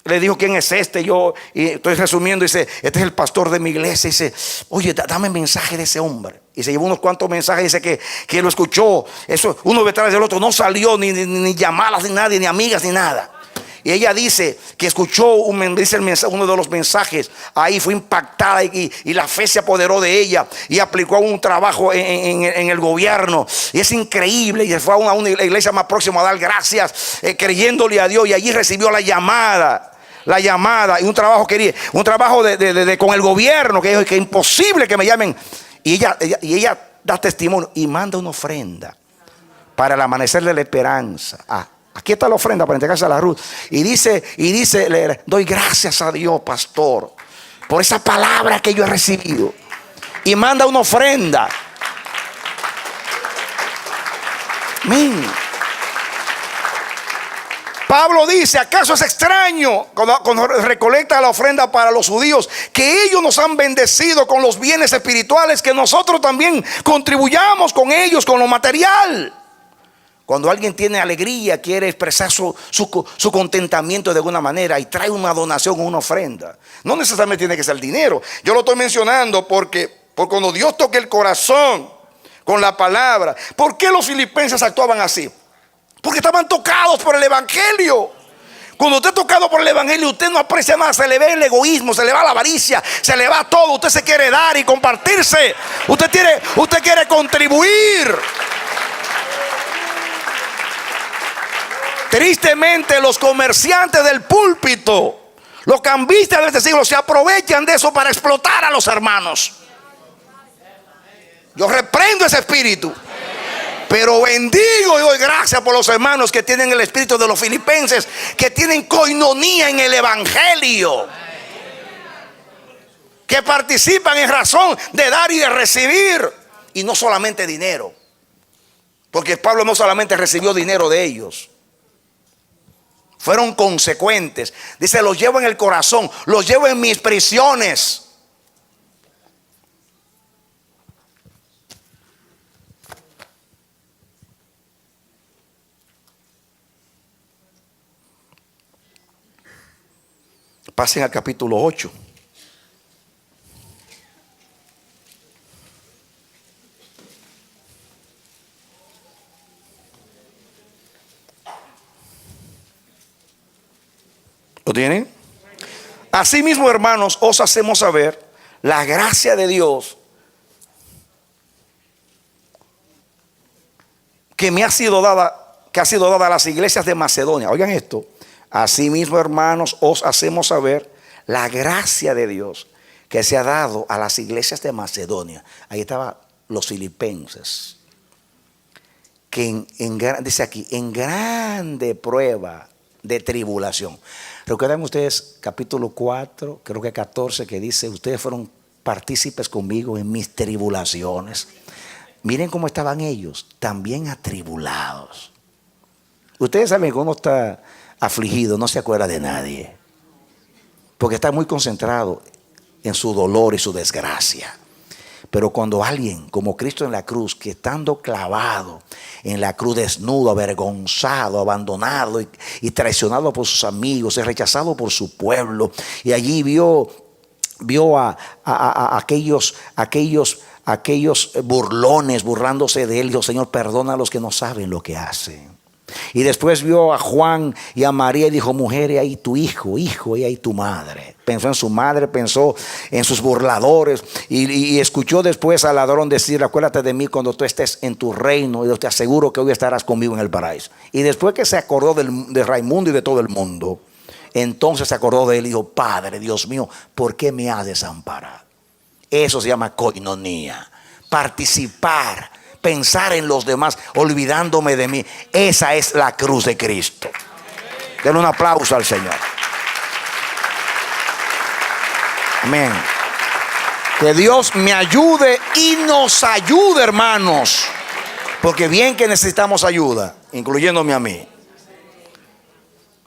Le dijo: ¿quién es este? Y estoy resumiendo, dice: este es el pastor de mi iglesia. Dice: oye, dame mensaje de ese hombre. Y se llevó unos cuantos mensajes. Dice que lo escuchó, eso, uno detrás del otro. No salió ni llamadas ni nadie, ni amigas ni nada. Y ella dice que escuchó uno de los mensajes. Ahí fue impactada y la fe se apoderó de ella. Y aplicó un trabajo en el gobierno. Y es increíble. Y fue a una iglesia más próxima a dar gracias, creyéndole a Dios. Y allí recibió la llamada y un trabajo con el gobierno, que es imposible que me llamen. Y ella da testimonio y manda una ofrenda para el amanecer de la esperanza. Aquí está la ofrenda para entregarse a la Ruth. Y dice, le doy gracias a Dios, pastor, por esa palabra que yo he recibido. Y manda una ofrenda. Amén. Pablo dice: ¿acaso es extraño cuando recolecta la ofrenda para los judíos que ellos nos han bendecido con los bienes espirituales, que nosotros también contribuyamos con ellos con lo material? Cuando alguien tiene alegría, quiere expresar su contentamiento de alguna manera y trae una donación o una ofrenda. No necesariamente tiene que ser dinero. Yo lo estoy mencionando porque cuando Dios toca el corazón con la palabra. ¿Por qué los filipenses actuaban así? Porque estaban tocados por el evangelio. Cuando usted es tocado por el evangelio, usted no aprecia nada. Se le ve el egoísmo, se le va la avaricia, se le va todo. Usted se quiere dar y compartirse. Usted quiere contribuir. Tristemente, los comerciantes del púlpito, los cambistas de este siglo, se aprovechan de eso para explotar a los hermanos. Yo reprendo ese espíritu. Pero bendigo y doy gracias por los hermanos que tienen el espíritu de los filipenses, que tienen coinonía en el evangelio, que participan en razón de dar y de recibir, y no solamente dinero, porque Pablo no solamente recibió dinero de ellos, fueron consecuentes. Dice: los llevo en el corazón, los llevo en mis prisiones. Pasen al capítulo 8. ¿Lo tienen? Asimismo, hermanos, os hacemos saber la gracia de Dios que ha sido dada a las iglesias de Macedonia. Oigan esto. Asimismo, hermanos, os hacemos saber la gracia de Dios que se ha dado a las iglesias de Macedonia. Ahí estaban los filipenses, que dice aquí, en grande prueba de tribulación. Recuerdan ustedes capítulo 4, creo que 14, que dice: ustedes fueron partícipes conmigo en mis tribulaciones. Miren cómo estaban ellos, también atribulados. Ustedes saben que uno está afligido, no se acuerda de nadie, porque está muy concentrado en su dolor y su desgracia. Pero cuando alguien como Cristo en la cruz, que estando clavado en la cruz, desnudo, avergonzado, abandonado y traicionado por sus amigos, es rechazado por su pueblo, y allí vio a aquellos burlones burlándose de él, dijo: Señor, perdona a los que no saben lo que hacen. Y después vio a Juan y a María y dijo: mujer, y ahí tu hijo, y ahí tu madre. Pensó en su madre, pensó en sus burladores, y escuchó después al ladrón decir: acuérdate de mí cuando tú estés en tu reino, y yo te aseguro que hoy estarás conmigo en el paraíso. Y después que se acordó de Raimundo y de todo el mundo, entonces se acordó de él y dijo: Padre, Dios mío, ¿por qué me has desamparado? Eso se llama coinonía, participar, pensar en los demás, olvidándome de mí. Esa es la cruz de Cristo. Denle un aplauso al Señor. Amén. Que Dios me ayude y nos ayude, hermanos. Porque bien que necesitamos ayuda, incluyéndome a mí.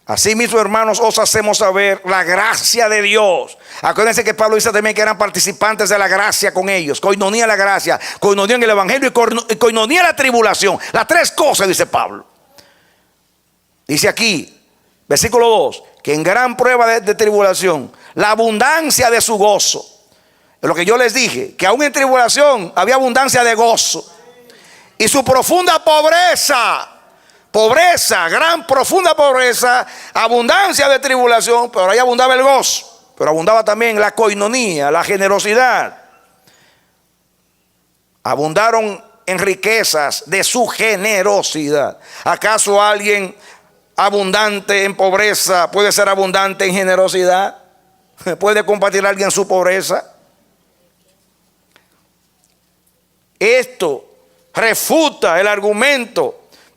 Así mismo, hermanos, os hacemos saber la gracia de Dios. Acuérdense que Pablo dice también que eran participantes de la gracia con ellos. Coinonía la gracia, coinonía en el evangelio y coinonía la tribulación. Las tres cosas, dice Pablo. Dice aquí, versículo 2, que en gran prueba de tribulación, la abundancia de su gozo. Es lo que yo les dije, que aún en tribulación había abundancia de gozo. Y su profunda pobreza. Pobreza, gran, profunda pobreza, abundancia de tribulación, pero ahí abundaba el gozo, pero abundaba también la coinonía, la generosidad. Abundaron en riquezas de su generosidad. ¿Acaso alguien abundante en pobreza puede ser abundante en generosidad? ¿Puede compartir a alguien su pobreza? Esto refuta el argumento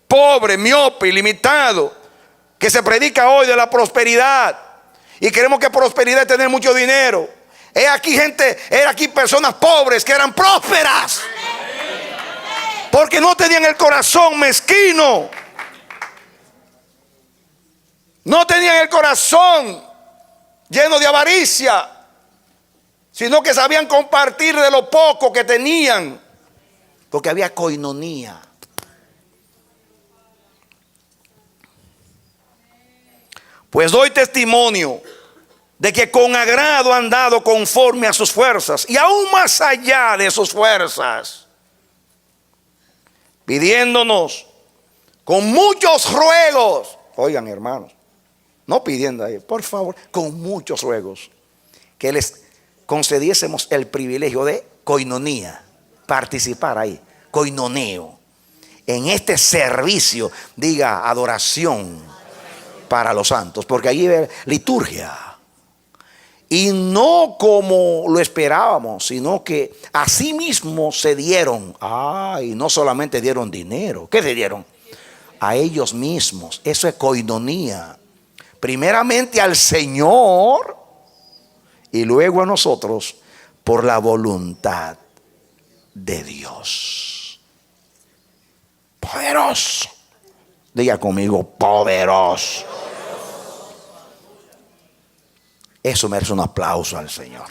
pobre, miope y limitado que se predica hoy de la prosperidad. Y queremos que prosperidad es tener mucho dinero. He aquí personas pobres que eran prósperas, porque no tenían el corazón mezquino. No tenían el corazón lleno de avaricia, sino que sabían compartir de lo poco que tenían, porque había coinonía. Pues doy testimonio de que con agrado han dado conforme a sus fuerzas y aún más allá de sus fuerzas, pidiéndonos con muchos ruegos. Oigan, hermanos, no pidiendo ahí, por favor, con muchos ruegos, que les concediésemos el privilegio de coinonía, participar ahí, coinoneo, en este servicio, diga adoración para los santos, porque allí hay liturgia. Y no como lo esperábamos, sino que así mismo se dieron. Y no solamente dieron dinero. ¿Qué se dieron? A ellos mismos. Eso es coinonía. Primeramente al Señor y luego a nosotros por la voluntad de Dios. Poderoso. Diga conmigo, poderoso. Eso merece un aplauso al Señor.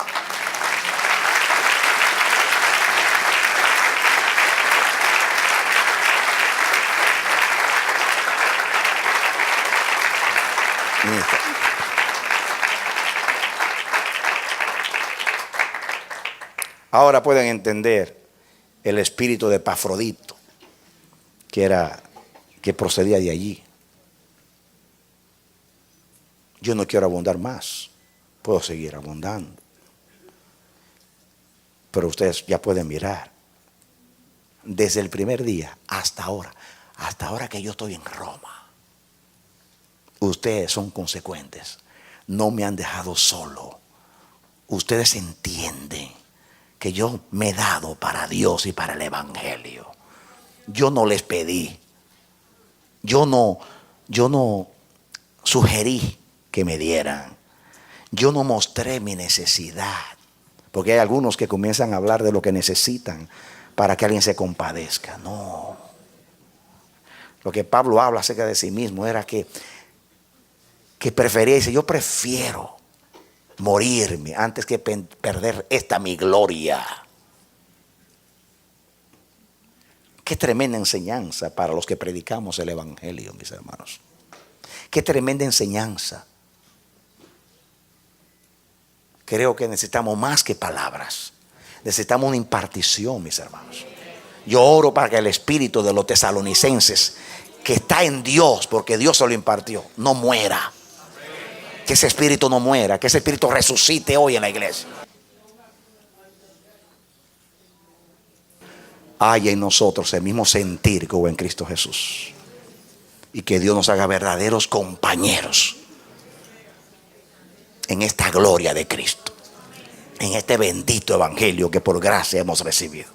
Ahora pueden entender el espíritu de Epafrodito, que procedía de allí. Yo no quiero abundar más, puedo seguir abundando, pero ustedes ya pueden mirar desde el primer día hasta ahora que yo estoy en Roma, ustedes son consecuentes, no me han dejado solo. Ustedes entienden que yo me he dado para Dios y para el evangelio. Yo no les pedí, yo no sugerí que me dieran. Yo no mostré mi necesidad, porque hay algunos que comienzan a hablar de lo que necesitan para que alguien se compadezca. No. Lo que Pablo habla acerca de sí mismo era que prefería, dice, yo prefiero morirme antes que perder esta mi gloria. Qué tremenda enseñanza para los que predicamos el evangelio, mis hermanos. Qué tremenda enseñanza. Creo que necesitamos más que palabras. Necesitamos una impartición, mis hermanos. Yo oro para que el espíritu de los tesalonicenses, que está en Dios, porque Dios se lo impartió, no muera. Que ese espíritu no muera, que ese espíritu resucite hoy en la iglesia. Haya en nosotros el mismo sentir que hubo en Cristo Jesús. Y que Dios nos haga verdaderos compañeros en esta gloria de Cristo, en este bendito evangelio que por gracia hemos recibido.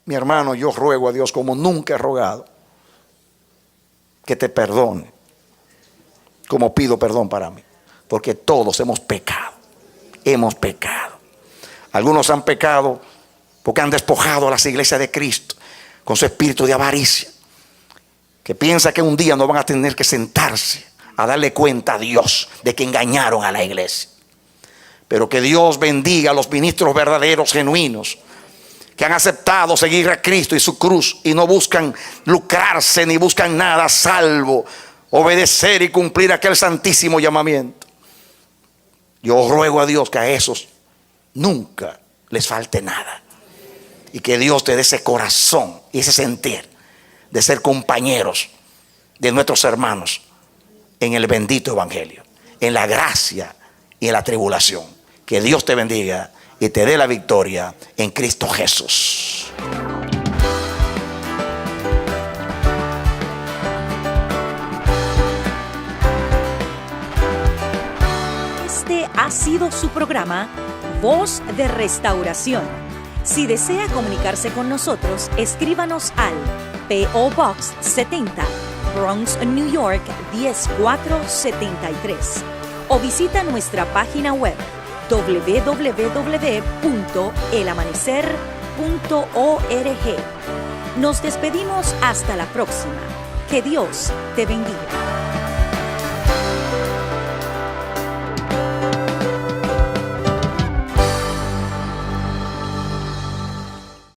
Mi hermano, yo ruego a Dios como nunca he rogado, que te perdone, como pido perdón para mí, porque todos hemos pecado. Algunos han pecado porque han despojado a las iglesias de Cristo con su espíritu de avaricia, que piensa que un día no van a tener que sentarse a darle cuenta a Dios de que engañaron a la iglesia. Pero que Dios bendiga a los ministros verdaderos, genuinos, que han aceptado seguir a Cristo y su cruz y no buscan lucrarse ni buscan nada salvo obedecer y cumplir aquel santísimo llamamiento. Yo ruego a Dios que a esos nunca les falte nada, y que Dios te dé ese corazón y ese sentir de ser compañeros de nuestros hermanos en el bendito evangelio, en la gracia y en la tribulación. Que Dios te bendiga y te dé la victoria en Cristo Jesús. Este ha sido su programa Voz de Restauración. Si desea comunicarse con nosotros, escríbanos al P.O. Box 70, Bronx, New York 10473, o visita nuestra página web www.elamanecer.org. Nos despedimos hasta la próxima. Que Dios te bendiga.